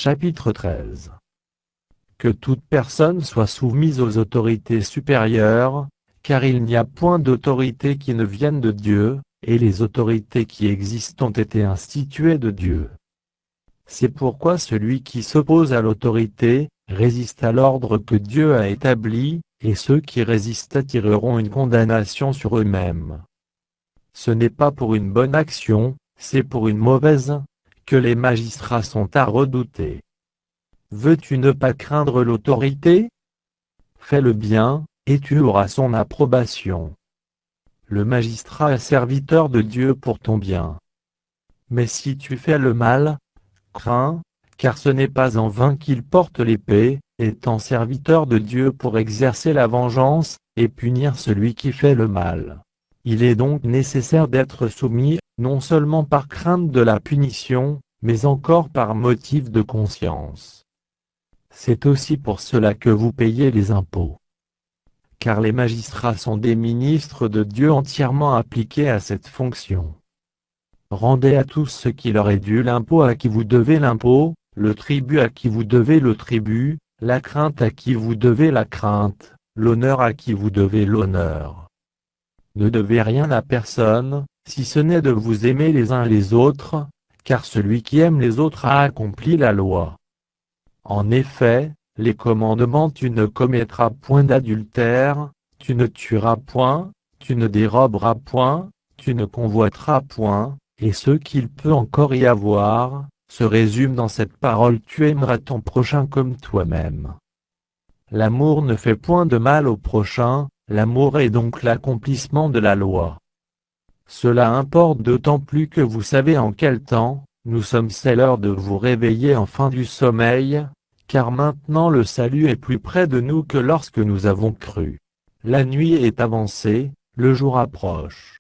Chapitre 13. Que toute personne soit soumise aux autorités supérieures, car il n'y a point d'autorité qui ne vienne de Dieu, et les autorités qui existent ont été instituées de Dieu. C'est pourquoi celui qui s'oppose à l'autorité, résiste à l'ordre que Dieu a établi, et ceux qui résistent attireront une condamnation sur eux-mêmes. Ce n'est pas pour une bonne action, c'est pour une mauvaise, que les magistrats sont à redouter. Veux-tu ne pas craindre l'autorité? Fais le bien, et tu auras son approbation. Le magistrat est serviteur de Dieu pour ton bien. Mais si tu fais le mal, crains, car ce n'est pas en vain qu'il porte l'épée, étant serviteur de Dieu pour exercer la vengeance, et punir celui qui fait le mal. Il est donc nécessaire d'être soumis, non seulement par crainte de la punition, mais encore par motif de conscience. C'est aussi pour cela que vous payez les impôts. Car les magistrats sont des ministres de Dieu entièrement appliqués à cette fonction. Rendez à tous ce qui leur est dû, l'impôt à qui vous devez l'impôt, le tribut à qui vous devez le tribut, la crainte à qui vous devez la crainte, l'honneur à qui vous devez l'honneur. Ne devez rien à personne, si ce n'est de vous aimer les uns les autres, car celui qui aime les autres a accompli la loi. En effet, les commandements: tu ne commettras point d'adultère, tu ne tueras point, tu ne déroberas point, tu ne convoiteras point, et ce qu'il peut encore y avoir, se résument dans cette parole: tu aimeras ton prochain comme toi-même. L'amour ne fait point de mal au prochain, l'amour est donc l'accomplissement de la loi. Cela importe d'autant plus que vous savez en quel temps nous sommes. C'est l'heure de vous réveiller enfin du sommeil, car maintenant le salut est plus près de nous que lorsque nous avons cru. La nuit est avancée, le jour approche.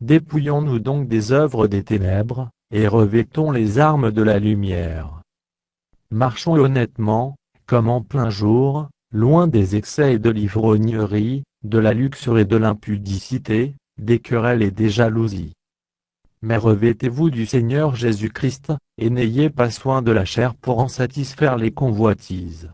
Dépouillons-nous donc des œuvres des ténèbres, et revêtons les armes de la lumière. Marchons honnêtement, comme en plein jour, loin des excès et de l'ivrognerie, de la luxure et de l'impudicité, des querelles et des jalousies. Mais revêtez-vous du Seigneur Jésus-Christ, et n'ayez pas soin de la chair pour en satisfaire les convoitises.